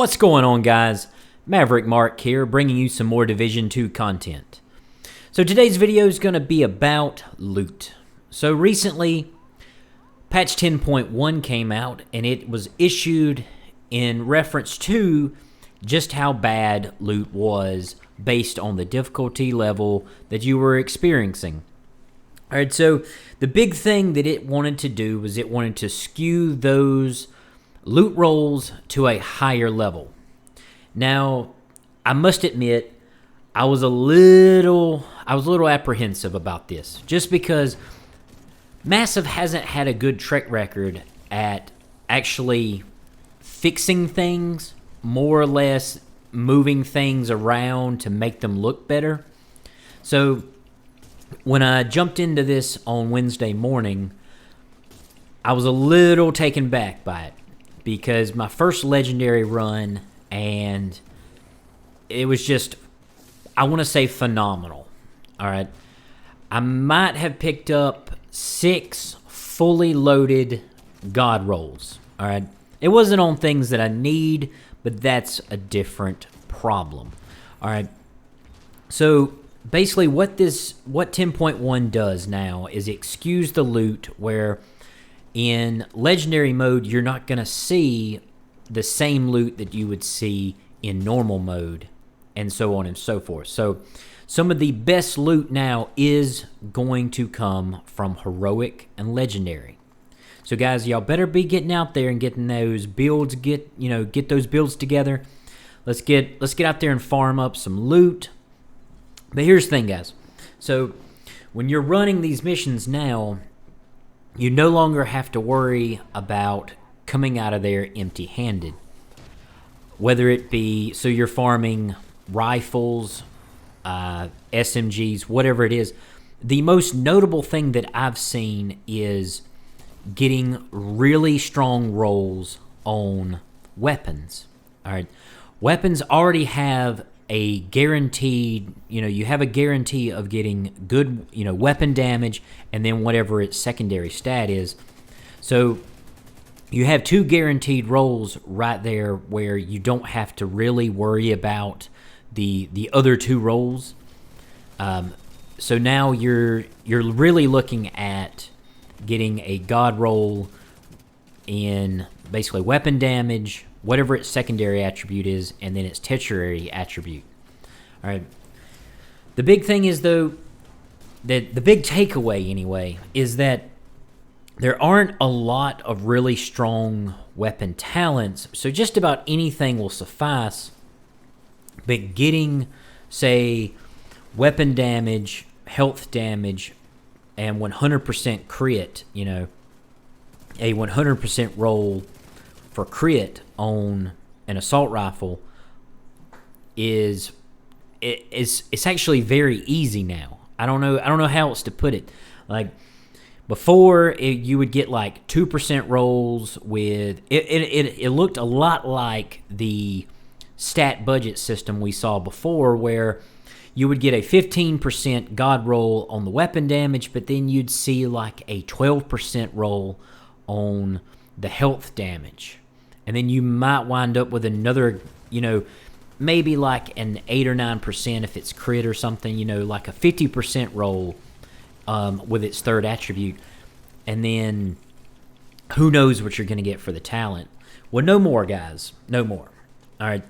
What's going on, guys? Maverick Mark here, bringing you some more Division 2 content. So today's video is going to be about loot. So recently, patch 10.1 came out, and it was issued in reference to just how bad loot was based on the difficulty level that you were experiencing. Alright, so the big thing that it wanted to do was it wanted to skew those loot rolls to a higher level. Now, I must admit, I was a little apprehensive about this, just because Massive hasn't had a good track record at actually fixing things, more or less moving things around to make them look better. So when I jumped into this on Wednesday morning, I was a little taken back by it, because my first legendary run, and it was just, I want to say, phenomenal. All right, I might have picked up 6 fully loaded god rolls. All right, it wasn't on things that I need, but that's a different problem. All right, so basically what 10.1 does now is it skews the loot, where in legendary mode, you're not going to see the same loot that you would see in normal mode, and so on and so forth. So some of the best loot now is going to come from heroic and legendary. So guys, y'all better be getting out there and getting those builds, get those builds together. Let's get out there and farm up some loot. But here's the thing, guys. So when you're running these missions now, you no longer have to worry about coming out of there empty-handed. Whether it be, so you're farming rifles, SMGs, whatever it is. The most notable thing that I've seen is getting really strong rolls on weapons. All right, weapons already have a guaranteed, you have a guarantee of getting good, weapon damage, and then whatever its secondary stat is. So you have 2 guaranteed rolls right there, where you don't have to really worry about the other 2 rolls. So now you're really looking at getting a god roll in basically weapon damage, whatever its secondary attribute is, and then its tertiary attribute. All right. The big thing is, though, that the big takeaway, anyway, is that there aren't a lot of really strong weapon talents, so just about anything will suffice. But getting, say, weapon damage, health damage, and 100% crit, a 100% roll for crit on an assault rifle it's actually very easy now. I don't know how else to put it. Like before, you would get like 2% rolls with it looked a lot like the stat budget system we saw before, where you would get a 15% god roll on the weapon damage, but then you'd see like a 12% roll on the health damage. And then you might wind up with another, maybe like an 8 or 9% if it's crit or something, like a 50% roll with its third attribute. And then who knows what you're going to get for the talent. Well, no more, guys. No more. All right.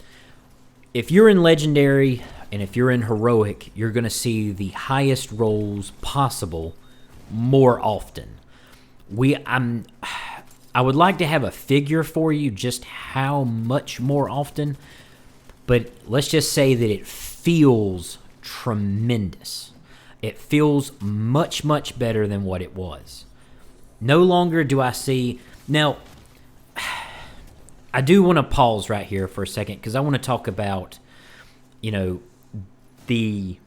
If you're in Legendary and if you're in Heroic, you're going to see the highest rolls possible more often. I would like to have a figure for you just how much more often, but let's just say that it feels tremendous. It feels much, much better than what it was. No longer do I see... Now, I do want to pause right here for a second, because I want to talk about, the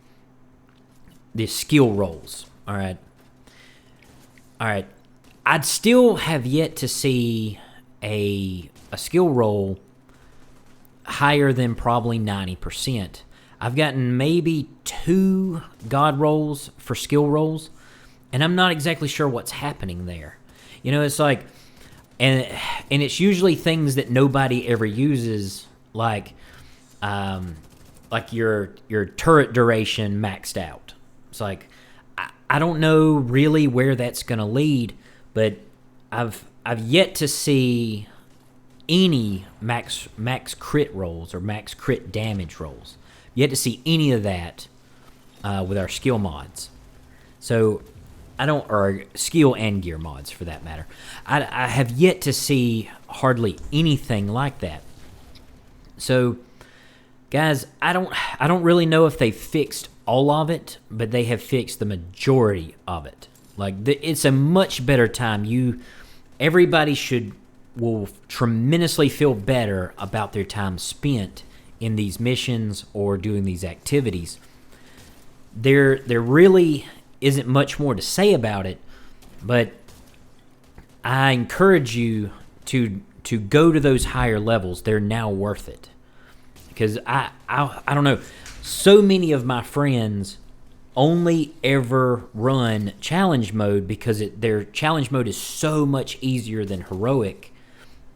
skill rolls. All right. I'd still have yet to see a skill roll higher than probably 90%. I've gotten maybe 2 god rolls for skill rolls, and I'm not exactly sure what's happening there. It's like, and it's usually things that nobody ever uses like your turret duration maxed out. It's like I don't know really where that's gonna lead, but I've yet to see any max crit rolls or max crit damage rolls. Yet to see any of that with our skill mods. So or skill and gear mods for that matter. I have yet to see hardly anything like that. So, guys, I don't really know if they fixed all of it, but they have fixed the majority of it. Like it's a much better time. Everybody will tremendously feel better about their time spent in these missions or doing these activities. There really isn't much more to say about it, but I encourage you to go to those higher levels. They're now worth it. Because I don't know, so many of my friends only ever run challenge mode because their challenge mode is so much easier than heroic.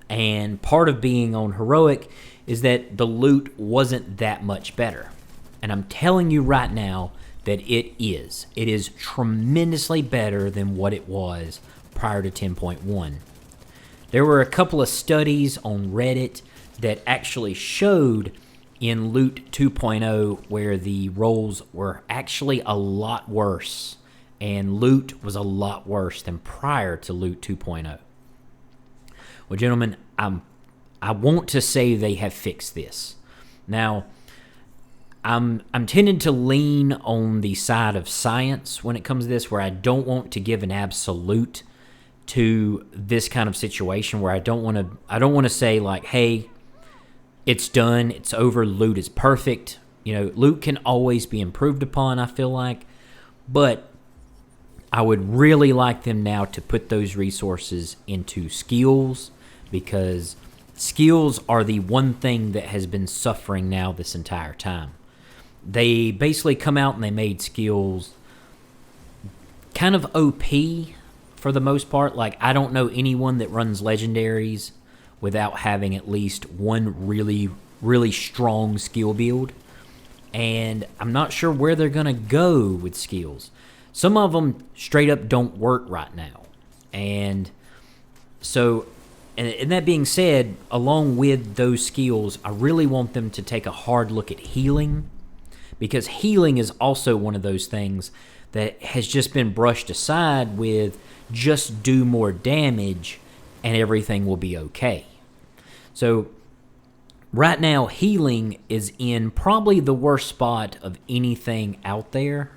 And part of being on heroic is that the loot wasn't that much better. And I'm telling you right now that it is. It is tremendously better than what it was prior to 10.1. There were a couple of studies on Reddit that actually showed in Loot 2.0 where the rolls were actually a lot worse, and loot was a lot worse than prior to Loot 2.0. Well, gentlemen, I want to say they have fixed this. Now, I'm tending to lean on the side of science when it comes to this, where I don't want to give an absolute to this kind of situation, where I don't want to say like, hey, it's done, it's over, loot is perfect. Loot can always be improved upon, I feel like. But I would really like them now to put those resources into skills, because skills are the one thing that has been suffering now this entire time. They basically come out and they made skills kind of OP for the most part. Like, I don't know anyone that runs legendaries without having at least one really, really strong skill build. And I'm not sure where they're going to go with skills. Some of them straight up don't work right now. And so, and that being said, along with those skills, I really want them to take a hard look at healing, because healing is also one of those things that has just been brushed aside with just do more damage and everything will be okay. So right now, healing is in probably the worst spot of anything out there.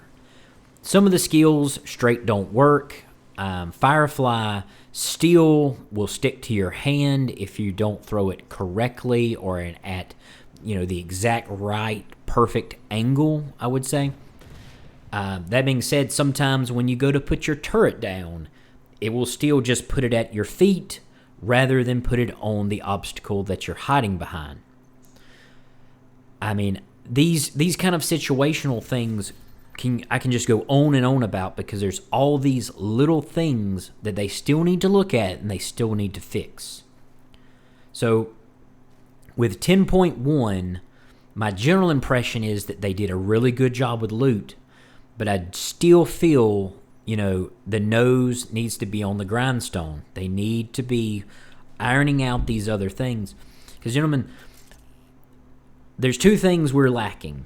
Some of the skills straight don't work. Firefly still will stick to your hand if you don't throw it correctly or at the exact right perfect angle, I would say. That being said, sometimes when you go to put your turret down, it will still just put it at your feet rather than put it on the obstacle that you're hiding behind. I mean, these kind of situational things I can just go on and on about, because there's all these little things that they still need to look at and they still need to fix. So with 10.1, my general impression is that they did a really good job with loot, but I still feel, the nose needs to be on the grindstone. They need to be ironing out these other things. Because, gentlemen, there's two things we're lacking,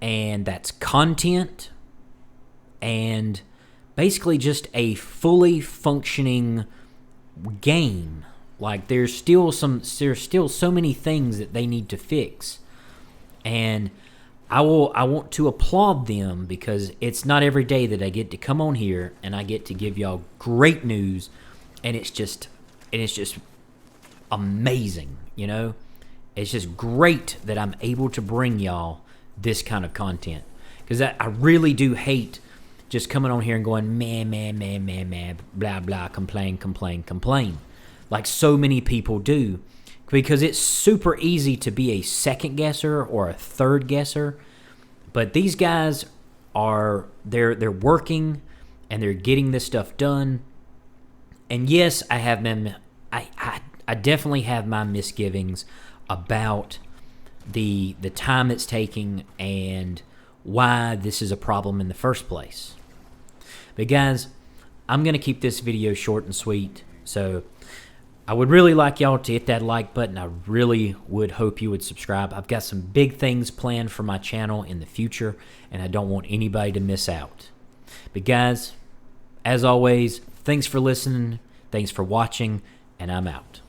and that's content and basically just a fully functioning game. Like, there's still so many things that they need to fix. And I want to applaud them, because it's not every day that I get to come on here and I get to give y'all great news, and it's just amazing, It's just great that I'm able to bring y'all this kind of content, because I really do hate just coming on here and going man, blah blah, complain, like so many people do. Because it's super easy to be a second guesser or a third guesser. But these guys they're working and they're getting this stuff done. And yes, I definitely have my misgivings about the time it's taking and why this is a problem in the first place. But guys, I'm going to keep this video short and sweet, so I would really like y'all to hit that like button. I really would hope you would subscribe. I've got some big things planned for my channel in the future, and I don't want anybody to miss out. But guys, as always, thanks for listening, thanks for watching, and I'm out.